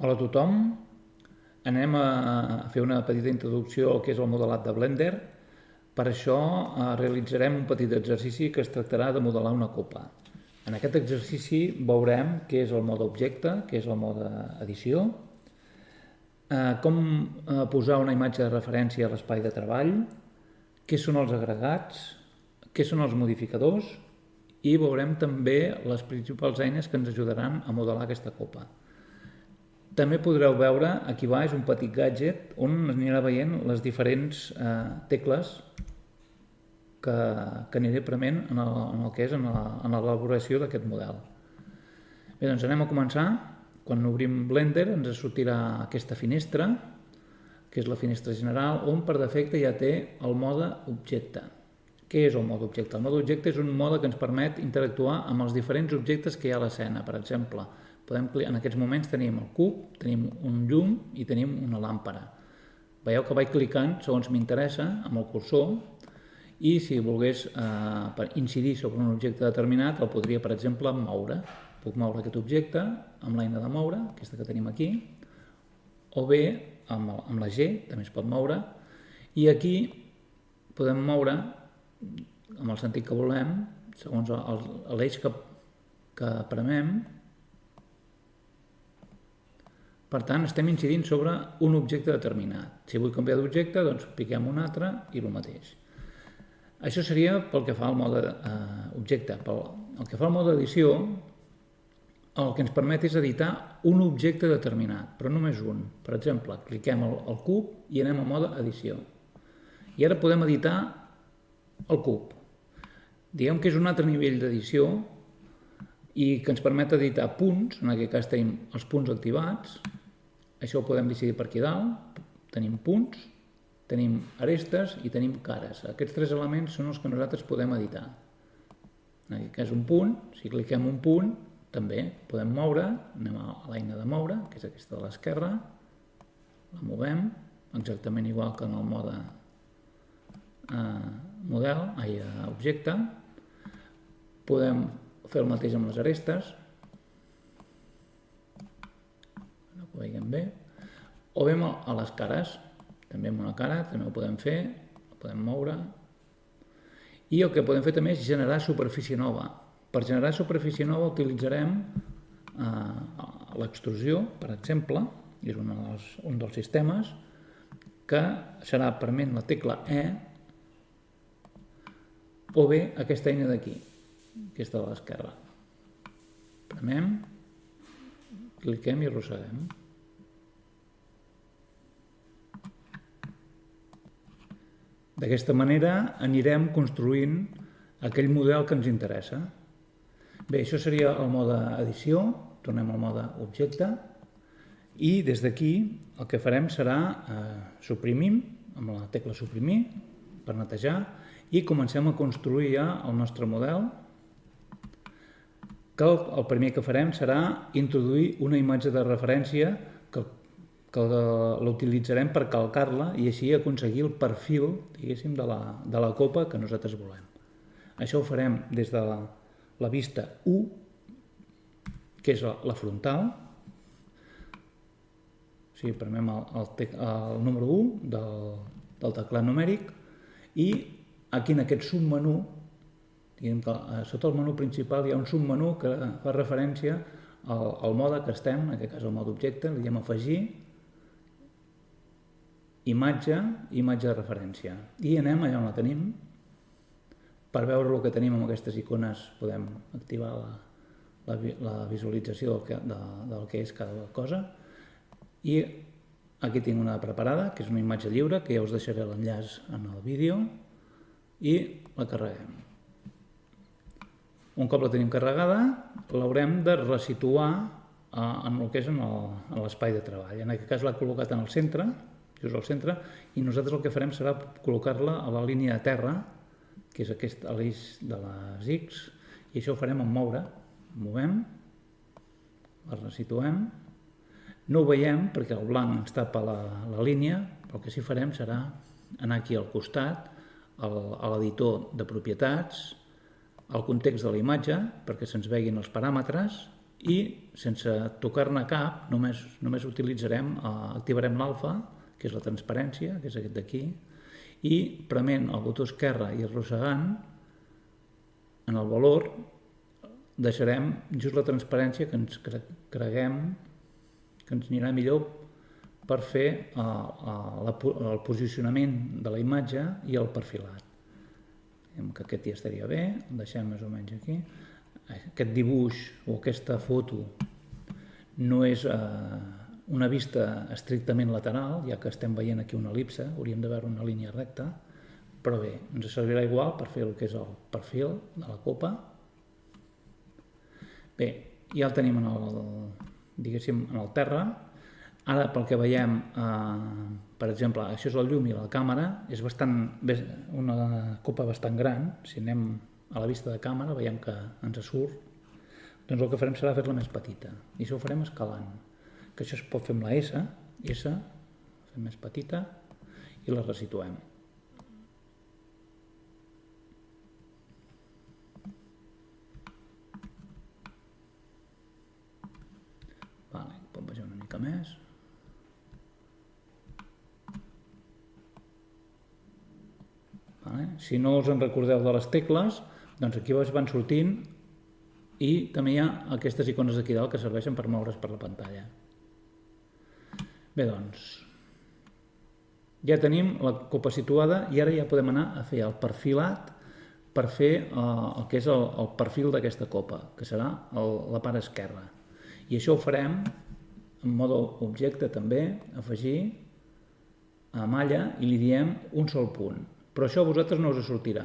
Hola a tothom, anem a fer una petita introducció al que és el modelat de Blender. Per això realitzarem un petit exercici que es tractarà de modelar una copa. En aquest exercici veurem què és el mode objecte, què és el mode edició, com posar una imatge de referència a l'espai de treball, què són els agregats, què són els modificadors i veurem també les principals eines que ens ajudaran a modelar aquesta copa. També podreu veure, aquí baix, un petit gadget on anirà veient les diferents tecles que aniré prement en el que és en l'elaboració d'aquest model. Bé, doncs anem a començar. Quan obrim Blender ens sortirà aquesta finestra, que és la finestra general, on per defecte ja té el mode objecte. Què és el mode objecte? El mode objecte és un mode que ens permet interactuar amb els diferents objectes que hi ha a l'escena. Per exemple, en aquests moments tenim el cub, tenim un llum i tenim una làmpara. Veieu que vaig clicant segons m'interessa amb el cursor i si volgués incidir sobre un objecte determinat el podria, per exemple, moure. Puc moure aquest objecte amb l'eina de moure, aquesta que tenim aquí, o bé amb la G, també es pot moure, i aquí podem moure amb el sentit que volem, segons l'eix que premem. Per tant, estem incidint sobre un objecte determinat. Si vull canviar d'objecte, doncs piquem un altre i el mateix. Això seria pel que fa al mode objecte. Pel que fa al mode edició, el que ens permet és editar un objecte determinat, però només un. Per exemple, cliquem el cub i anem a mode edició. I ara podem editar el cub. Diguem que és un altre nivell d'edició i que ens permet editar punts, en aquest cas tenim els punts activats. Això ho podem decidir per aquí dalt. Tenim punts, tenim arestes i tenim cares. Aquests tres elements són els que nosaltres podem editar. En aquest cas un punt, si cliquem un punt, també podem moure, anem a l'eina de moure, que és aquesta de l'esquerra, la movem, exactament igual que en el mode objecte. Podem fer el mateix amb les arestes, que ho veiem bé, o bé a les cares, també amb una cara, també ho podem fer, ho podem moure, i el que podem fer també és generar superfície nova. Per generar superfície nova utilitzarem l'extrusió, per exemple, és un dels sistemes, que serà prement la tecla E o bé aquesta eina d'aquí, aquesta de l'esquerra. Premem, cliquem i arrosseguem. D'aquesta manera anirem construint aquell model que ens interessa. Bé, això seria el mode edició, tornem al mode objecte, i des d'aquí el que farem serà suprimim, amb la tecla suprimir, per netejar, i comencem a construir ja el nostre model, que el primer que farem serà introduir una imatge de referència que l'utilitzarem per calcar-la i així aconseguir el perfil, diguéssim, de la copa que nosaltres volem. Això ho farem des de la vista 1, que és la frontal. O sigui, premem el número 1 del teclat numèric i aquí en aquest submenú, diguem que sota el menú principal hi ha un submenú que fa referència al mode que estem, en aquest cas el mode objecte, li diem afegir, imatge de referència. I anem allà on la tenim. Per veure el que tenim amb aquestes icones podem activar la visualització del que és cada cosa. I aquí tinc una preparada, que és una imatge lliure, que ja us deixaré l'enllaç en el vídeo, i la carreguem. Un cop la tenim carregada, l'haurem de resituar en el que és en l'espai de treball. En aquest cas l'ha col·locat en el centre, just al centre, i nosaltres el que farem serà col·locar-la a la línia de terra, que és aquest l'eix de les X, i això ho farem amb moure. Movem, la resituem. No ho veiem perquè el blanc ens tapa la línia, però el que sí farem serà anar aquí al costat, a l'editor de propietats, al context de la imatge, perquè se'ns veguin els paràmetres, i sense tocar-ne cap, només activarem l'alfa, que és la transparència, que és aquest d'aquí, i prement el botó esquerre i arrossegant en el valor deixarem just la transparència que ens creguem que ens anirà millor per fer el posicionament de la imatge i el perfilat. Diguem que aquest ja estaria bé, el deixem més o menys aquí. Aquest dibuix o aquesta foto no és una vista estrictament lateral, ja que estem veient aquí una el·lipse, hauríem de veure una línia recta, però bé, ens servirà igual per fer el que és el perfil de la copa. Bé, ja el tenim diguéssim, en el terra. Ara, pel que veiem, per exemple, això és el llum i la càmera, és una copa bastant gran. Si anem a la vista de càmera, veiem que ens surt. Doncs el que farem serà fer-la més petita. I això ho farem escalant. Que això es pot fer amb la S, fem més petita, i la resituem. Pot baixar una mica més. Si no us en recordeu de les tecles, doncs aquí van sortint i també hi ha aquestes icones d'aquí dalt que serveixen per moure's per la pantalla. Bé, doncs, ja tenim la copa situada i ara ja podem anar a fer el perfilat per fer el que és el perfil d'aquesta copa, que serà la part esquerra. I això ho farem en mode objecte també, afegir a malla i li diem un sol punt. Però això a vosaltres no us sortirà,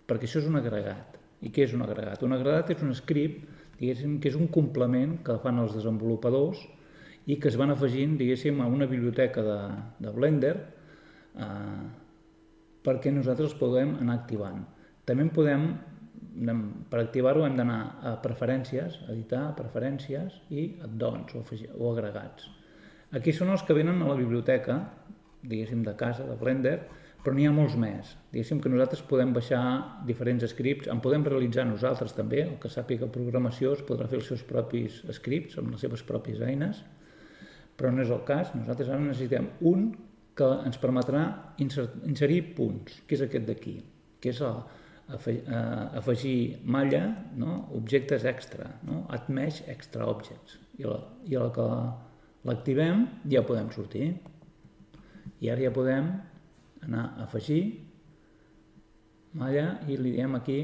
perquè això és un agregat. I què és un agregat? Un agregat és un script, diguéssim, que és un complement que fan els desenvolupadors i que es van afegint, diguéssim, a una biblioteca de Blender perquè nosaltres els podem anar activant. També per activar-ho hem d'anar a preferències, editar, preferències i add-ons o agregats. Aquí són els que venen a la biblioteca, diguéssim, de casa, de Blender, però n'hi ha molts més. Diguéssim que nosaltres podem baixar diferents scripts, en podem realitzar nosaltres també, el que sàpiga programació es podrà fer els seus propis scripts amb les seves pròpies eines, però no és el cas. Nosaltres ara necessitem un que ens permetrà inserir punts, que és aquest d'aquí, que és afegir malla, objectes extra, add mesh extra objects, i a la que l'activem ja podem sortir. I ara ja podem anar a afegir malla i li diem aquí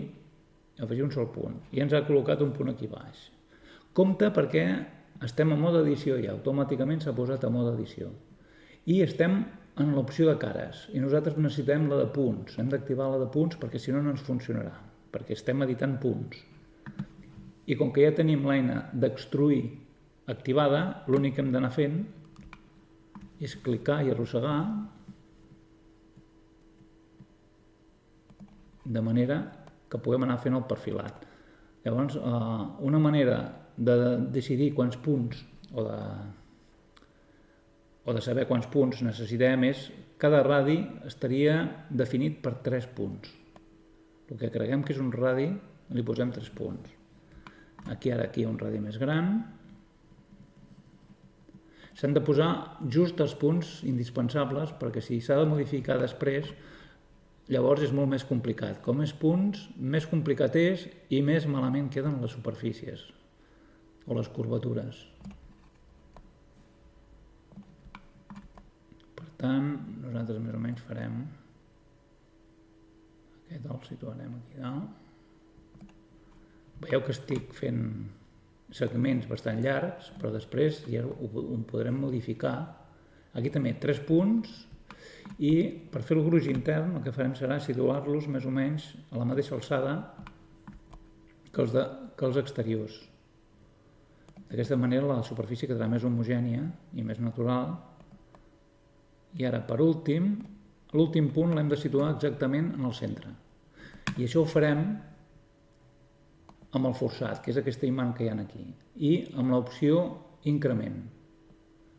afegir un sol punt i ens ha col·locat un punt aquí baix. Compte perquè estem en mode edició ja, automàticament s'ha posat a mode edició i estem en l'opció de cares i nosaltres necessitem la de punts, hem d'activar la de punts perquè si no no ens funcionarà, perquè estem editant punts i com que ja tenim l'eina d'extruir activada, l'únic que hem d'anar fent és clicar i arrossegar de manera que puguem anar fent el perfilat. Llavors, una manera de decidir quants punts o de saber quants punts necessitem és cada radi estaria definit per 3 punts. El que creguem que és un radi li posem 3 punts. Aquí hi ha un radi més gran. S'han de posar just els punts indispensables perquè si s'ha de modificar després llavors és molt més complicat. Com més punts, més complicat és i més malament queden les superfícies o les curvatures. Per tant, nosaltres més o menys farem aquest el situarem aquí dalt. Veieu que estic fent segments bastant llargs, però després ja ho podrem modificar. Aquí també 3 punts i per fer el gruix intern el que farem serà situar-los més o menys a la mateixa alçada que els exteriors. D'aquesta manera la superfície quedarà més homogènia i més natural. I ara, per últim, l'últim punt l'hem de situar exactament en el centre. I això ho farem amb el forçat, que és aquesta imant que hi ha aquí, i amb l'opció increment,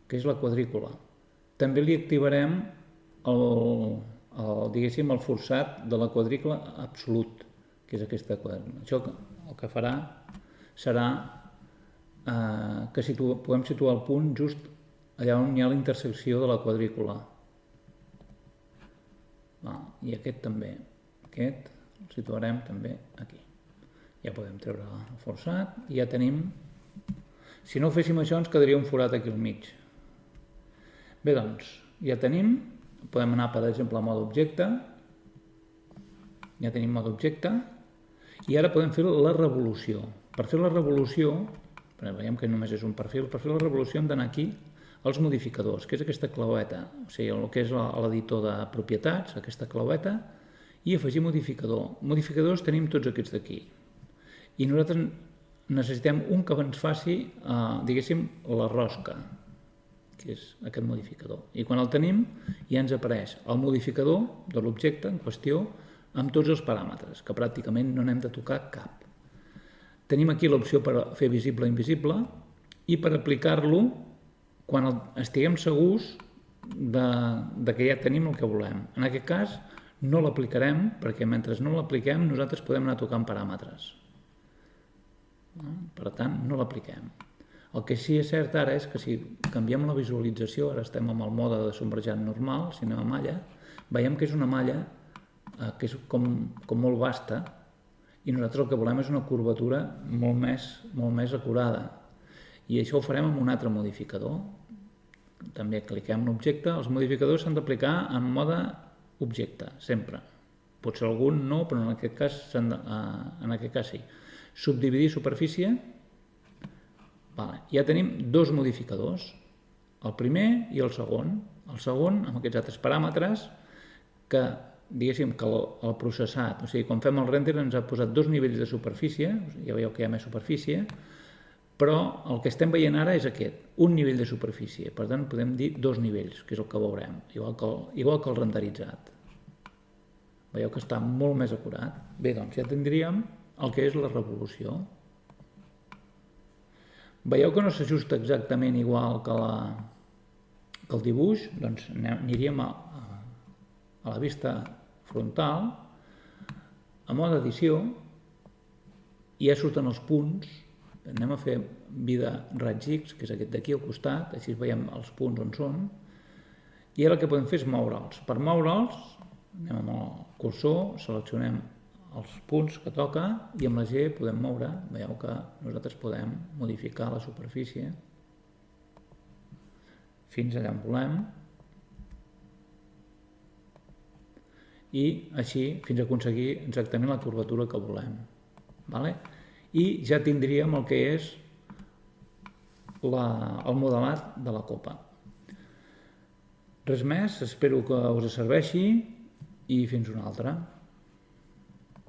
que és la quadrícula. També li activarem el forçat de la quadrícula absolut, que és aquesta quadrícula. Això el que farà serà que podem situar el punt just allà on hi ha la intersecció de la quadrícula. I aquest també. Aquest el situarem també aquí. Ja podem treure el forçat i ja tenim... Si no ho féssim això ens quedaria un forat aquí al mig. Bé, doncs, ja tenim. Podem anar, per exemple, a mode objecte. Ja tenim mode objecte. I ara podem fer la revolució. Per fer la revolució, veiem que només és un perfil, per fer la revolució hem d'anar aquí als modificadors, que és aquesta claueta, o sigui, el que és l'editor de propietats, aquesta claueta, i afegir modificador. Modificadors tenim tots aquests d'aquí. I nosaltres necessitem un que ens faci, diguéssim, la rosca, que és aquest modificador. I quan el tenim, ja ens apareix el modificador de l'objecte en qüestió amb tots els paràmetres, que pràcticament no n'hem de tocar cap. Tenim aquí l'opció per fer visible o invisible i per aplicar-lo quan estiguem segurs que ja tenim el que volem. En aquest cas no l'aplicarem perquè mentre no l'apliquem nosaltres podem anar tocant paràmetres. Per tant, no l'apliquem. El que sí és cert ara és que si canviem la visualització, ara estem amb el mode de sombrejar normal, si anem a malla, veiem que és una malla que és com molt vasta i nosaltres el que volem és una curvatura molt més acurada. I això ho farem amb un altre modificador. També cliquem en objecte. Els modificadors s'han d'aplicar en mode objecte, sempre. Potser algun no, però en aquest cas sí. Subdividir superfície. Ja tenim dos modificadors, el primer i el segon. El segon, amb aquests altres paràmetres, que diguéssim que el processat, o sigui, quan fem el render ens ha posat dos nivells de superfície, ja veieu que hi ha més superfície, però el que estem veient ara és aquest, un nivell de superfície. Per tant, podem dir dos nivells, que és el que veurem, igual que el renderitzat. Veieu que està molt més acurat. Bé, doncs ja tindríem el que és la revolució. Veieu que no s'ajusta exactament igual que el dibuix? Doncs aniríem a la vista frontal, a mode edició, i ja surten els punts. Anem a fer vida raig X, que és aquest d'aquí al costat, així veiem els punts on són, i ara el que podem fer és moure'ls. Per moure'ls, anem amb el cursor, seleccionem els punts que toca i amb la G podem moure, veieu que nosaltres podem modificar la superfície fins allà on volem i així fins a aconseguir exactament la curvatura que volem. I ja tindríem el que és el modelat de la copa. Res més, espero que us serveixi i fins una altra.